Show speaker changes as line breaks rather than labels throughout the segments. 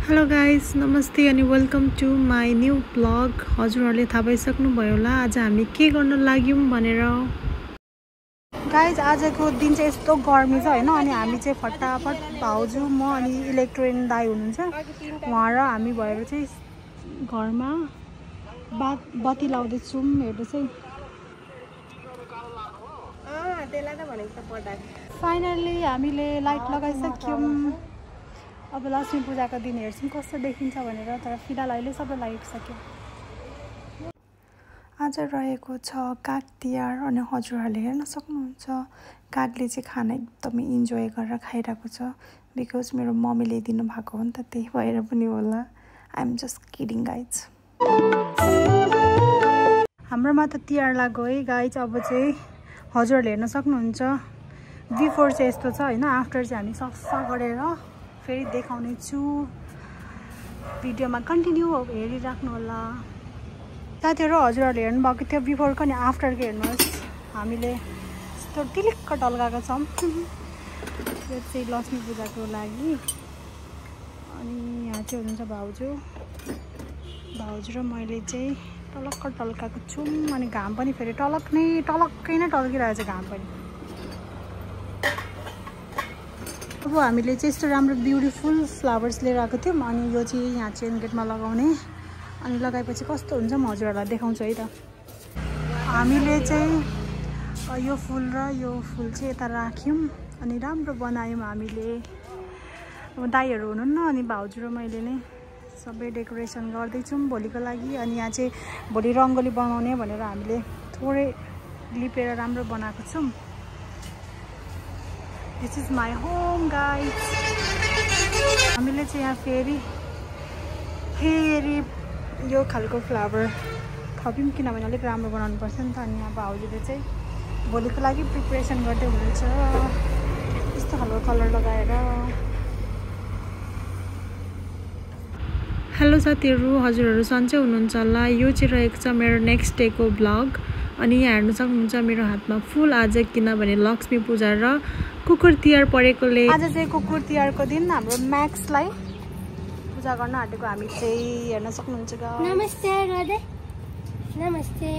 Hello guys नमस्ते अनि welcome to my new blog. हजुरहरूले थाहा पाइसक्नुभयो होला आज हामी के गर्न लाग्यौं भनेर। गाइस आजको दिन चाहिँ यस्तो गर्मी छ हैन, अनि हामी चाहिँ फटाफट भाउजू म अनि इलेक्ट्रोनिक दाइ हुनुहुन्छ उहाँ र हामी भएर चाहिँ घरमा बत्ती लाउँदै छौं। हेर्नु चाहिँ फाइनली हामीले लाइट लगाइसक्यौं। अब लक्ष्मी पूजाको दिन हेर्छौँ कस्तो देखिन्छ भनेर, तर फिलहाल अहिले सबै लागिसक्यो। आज रहेको छ काग तिहार अनि हजुरहरूले हेर्न सक्नुहुन्छ कागले चाहिँ खाना एकदमै इन्जोय गरेर खाइरहेको छ। बिकज मेरो मम्मीले दिनुभएको हो नि त, त्यही भएर पनि होला। I am just kidding guys. हाम्रोमा त तिहार लाग्यो है गाइज। अब चाहिँ हजुरहरूले हेर्न सक्नुहुन्छ बिफोर चाहिँ यस्तो छ हैन, आफ्टर चाहिँ हामी सफा गरेर फेरि देखाउने छु। भिडियोमा कन्टिन्यू हेरिराख्नु होला। साथीहरू हजुरहरूले हेर्नुभएको थियो बिफोरको नि आफ्टरको हेर्नुहोस्। हामीले यस्तो टिलिक्क टल्काएको छौँ। यो चाहिँ लक्ष्मी पूजाको लागि। अनि यहाँ चाहिँ हुनुहुन्छ भाउजू र मैले चाहिँ टलक्क टल्काएको छौँ। अनि घाम पनि फेरि टलक्कै नै टल्किरहेको छ घाम पनि। अब हामीले चाहिँ यस्तो राम्रो ब्युटिफुल फ्लावर्स लिएर आएको थियौँ। अनि यो चाहिँ यहाँ चेन गेटमा लगाउने, अनि लगाएपछि कस्तो हुन्छ म हजुरहरूलाई देखाउँछु है त। हामीले चाहिँ यो फुल र यो फुल चाहिँ यता राख्यौँ अनि राम्रो बनायौँ हामीले। अब दाइहरू हुनुहुन्न अनि भाउजू र मैले नै सबै डेकोरेसन गर्दैछौँ भोलिको लागि। अनि यहाँ चाहिँ भोलि रङ्गोली बनाउने भनेर हामीले थोरै लिपेर राम्रो बनाएको छौँ। This is my home guys. हामीले चाहिँ यहाँ फेरि यो खालको फ्लावर थप्यौँ किनभने अलिक राम्रो बनाउनु पर्छ नि त। अनि यहाँ भाउजूले चाहिँ भोलिको लागि प्रिपरेसन गर्दै हुनुहुन्छ यस्तो खालको कलर लगाएर। हेलो साथीहरू, हजुरहरू सन्चै हुनुहुन्छ होला। यो चाहिँ रहेको छ मेरो नेक्स्ट डेको ब्लग। अनि यहाँ हेर्नु सक्नुहुन्छ मेरो हातमा फुल आज, किनभने लक्ष्मी पूजा र कुकुर तिहार परेकोले आज चाहिँ कुकुर तिहारको दिन हाम्रो म्याक्सलाई पूजा गर्न आँटेको हामी चाहिँ हेर्न सक्नुहुन्छ।
नमस्ते
नमस्ते।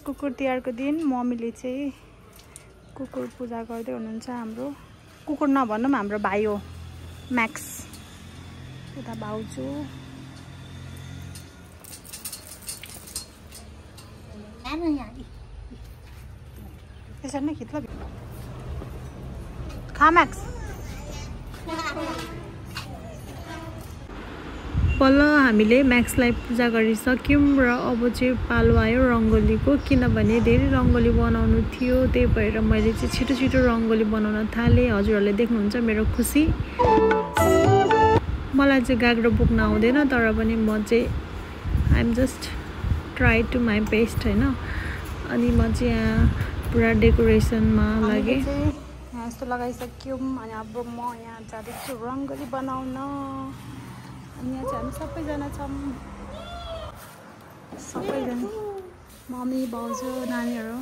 कुकुर तिहारको दिन मम्मीले चाहिँ कुकुर पूजा गर्दै हुनुहुन्छ। हाम्रो कुकुर नभन्नु हाम्रो भाइ हो म्याक्स। यता भाउजू त्यसरी नै खिच्ला खा म्याक्स। बल्ल हामीले म्याक्सलाई पूजा गरिसक्यौँ र अब चाहिँ पालो आयो रङ्गोलीको, किनभने धेरै रङ्गोली बनाउनु थियो। त्यही भएर मैले चाहिँ छिटो छिटो रङ्गोली बनाउन थालेँ। हजुरहरूले देख्नुहुन्छ मेरो खुसी। मलाई चाहिँ गाग्रो बोक्न आउँदैन, तर पनि म चाहिँ I am just try to my best होइन। अनि म चाहिँ यहाँ पुरा डेकोरेसनमा लागेँ। यहाँ यस्तो लगाइसक्यौँ। अनि अब म यहाँ जाँदैछु रङ्गोली बनाउन। अनि यहाँ चाहिँ हामी सबैजना छौँ, सबैजना मम्मी भाउजू नानीहरू।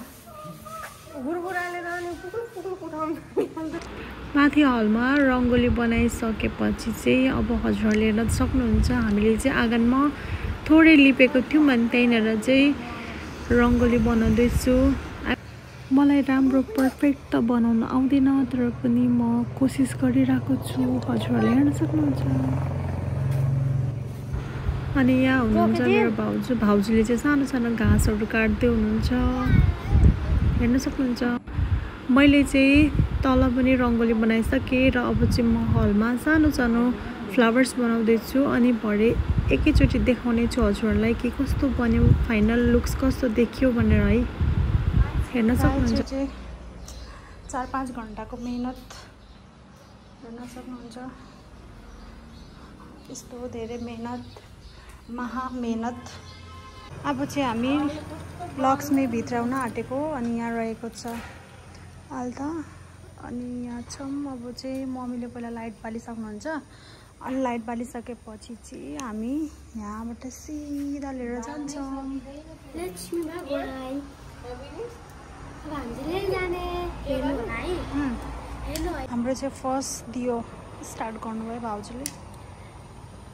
माथि हलमा रङ्गोली बनाइसकेपछि चाहिँ अब हजुरहरूले हेर्न सक्नुहुन्छ हामीले चाहिँ आँगनमा थोरै लिपेको थियौँ। अनि त्यहीँनिर चाहिँ रङ्गोली बनाउँदैछु। मलाई राम्रो पर्फेक्ट त बनाउन आउँदैन, तर पनि म कोसिस गरिरहेको छु। हजुरहरूले हेर्न सक्नुहुन्छ। अनि यहाँ हुनुहुन्छ मेरो भाउजूले चाहिँ सानो सानो घाँसहरू काट्दै हुनुहुन्छ हेर्न सक्नुहुन्छ। मैले चाहिँ तल पनि रङ्गोली बनाइसकेँ र अब चाहिँ म हलमा सानो सानो फ्लावर्स बनाउँदैछु। अनि भरे एकैचोटि देखाउने छु हजुरहरूलाई कि कस्तो बन्यो, फाइनल लुक्स कस्तो देखियो भनेर है। हेर्न सक्नुहुन्छ 4-5 घन्टाको मेहनत हेर्न सक्नुहुन्छ। यस्तो धेरै मेहनत, महा मेहनत। अब चाहिँ हामी लक्ष्मी भित्राउन आँटेको। अनि यहाँ रहेको छ आल्ता। अनि यहाँ छौँ। अब चाहिँ मम्मीले पहिला लाइट बालिसक्नुहुन्छ। अनि लाइट बालिसकेपछि चाहिँ हामी यहाँबाट सिधा लिएर जान्छौँ। हाम्रो चाहिँ फर्स्ट दियो स्टार्ट गर्नुभयो भाउजूले।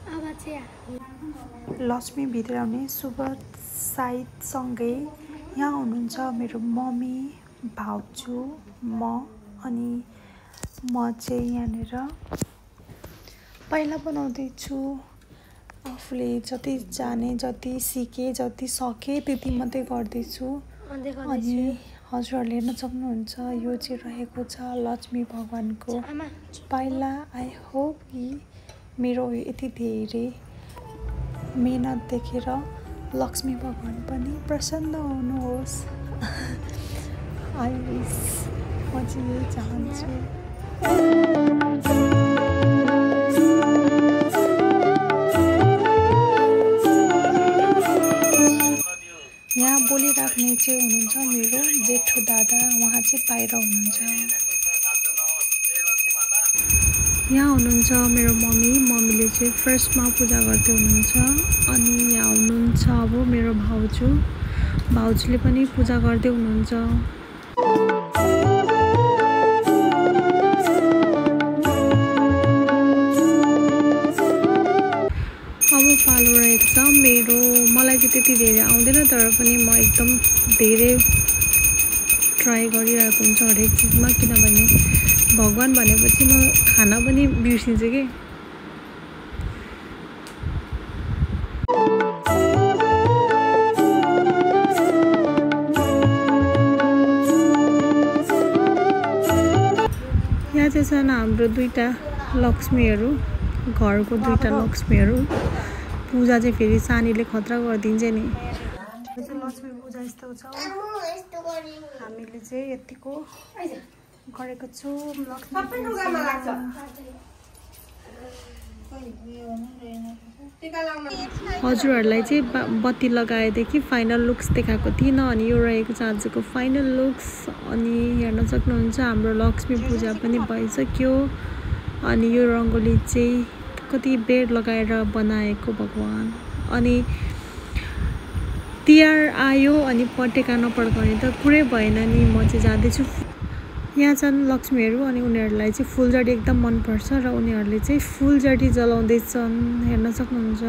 अब चाहिँ
लक्ष्मी भित्र आउने शुभ साइतसँगै यहाँ हुनुहुन्छ मेरो मम्मी, भाउजू, म अनि म चाहिँ यहाँनिर पहिला बनाउँदैछु। आफूले जति जाने, जति सिके, जति सके त्यति मात्रै गर्दैछु। अनि हजुरहरूले हेर्न सक्नुहुन्छ यो चाहिँ रहेको छ लक्ष्मी भगवानको पाइला। आई होप कि मेरो यति धेरै मेहनत देखेर लक्ष्मी भगवान पनि प्रसन्न हुनुहोस्। आई विश, म चाहिँ यही चाहन्छु। यहाँ बोलिराख्ने चाहिँ हुनुहुन्छ मेरो जेठो दादा, उहाँ चाहिँ बाहिर हुनुहुन्छ। यहाँ हुनुहुन्छ मेरो मम्मीले चाहिँ फर्स्टमा पूजा गर्दै हुनुहुन्छ। अनि यहाँ हुनुहुन्छ अब मेरो भाउजूले पनि पूजा गर्दै हुनुहुन्छ। अब पालो रहेको छ मेरो। मलाई चाहिँ त्यति धेरै आउँदैन, तर पनि म एकदम धेरै ट्राई गरिरहेको हुन्छु हरेक चिजमा, किनभने भगवान भनेपछि म खाना पनि बिर्सिन्छु कि। यहाँ चाहिँ छन् हाम्रो दुईटा लक्ष्मीहरू, घरको दुईटा लक्ष्मीहरू। पूजा चाहिँ फेरि सानीले खतरा गरिदिन्छ नि। लक्ष्मी पूजा यस्तो छ, हामीले चाहिँ यतिको गरेको छु लक्ष्मी पूजा। हजुरहरूलाई चाहिँ बत्ती लगाएदेखि फाइनल लुक्स देखाएको थिइनँ। अनि यो रहेको छ आजको फाइनल लुक्स। अनि हेर्न सक्नुहुन्छ हाम्रो लक्ष्मी पूजा पनि भइसक्यो। अनि यो रङ्गोली चाहिँ कति बेर लगाएर बनाएको भगवान। अनि तिहार आयो अनि पटेका नपड्काउने त कुरै भएन नि। म चाहिँ जाँदैछु। यहाँ छन् लक्ष्मीहरू अनि उनीहरूलाई चाहिँ फुलझडी एकदम मनपर्छ र उनीहरूले चाहिँ फुलझडी जलाउँदैछन्, हेर्न सक्नुहुन्छ।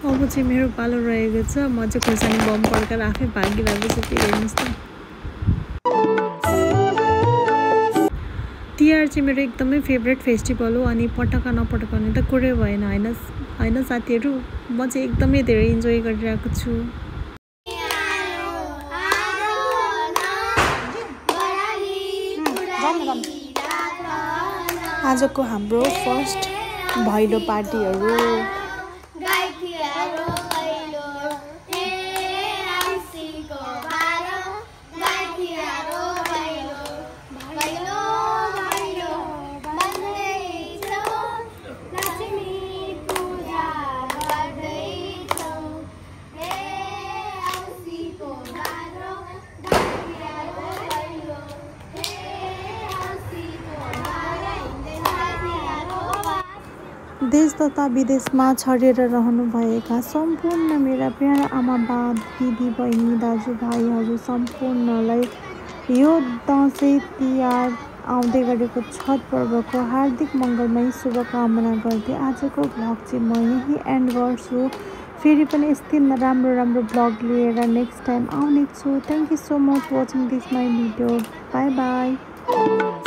अब चाहिँ मेरो पालो रहेको छ। म चाहिँ खुर्सानी बम पड्काएर आफै भागिरहेको छु। हेर्नुहोस् त। तिहार चाहिँ मेरो एकदमै फेभरेट फेस्टिभल हो। अनि पटका नपड्काउने त कुरै भएन, होइन साथीहरू। म चाहिँ एकदमै धेरै इन्जोय गरिरहेको छु। आजको हाम्रो फर्स्ट भैलो पार्टीहरू। देश तथा विदेशमा छरेर रहनुभएका सम्पूर्ण मेरा प्यारा आमा बा, दिदी बहिनी, दाजुभाइहरू सम्पूर्णलाई यो दसैँ तिहार आउँदै गरेको छठ पर्वको हार्दिक मङ्गलमय शुभकामना गर्दै आजको भ्लग चाहिँ म यहीँ एन्ड गर्छु। फेरि पनि यस्तै राम्रो भ्लग लिएर नेक्स्ट टाइम आउने छु। Thank you so much watching this my video. By by.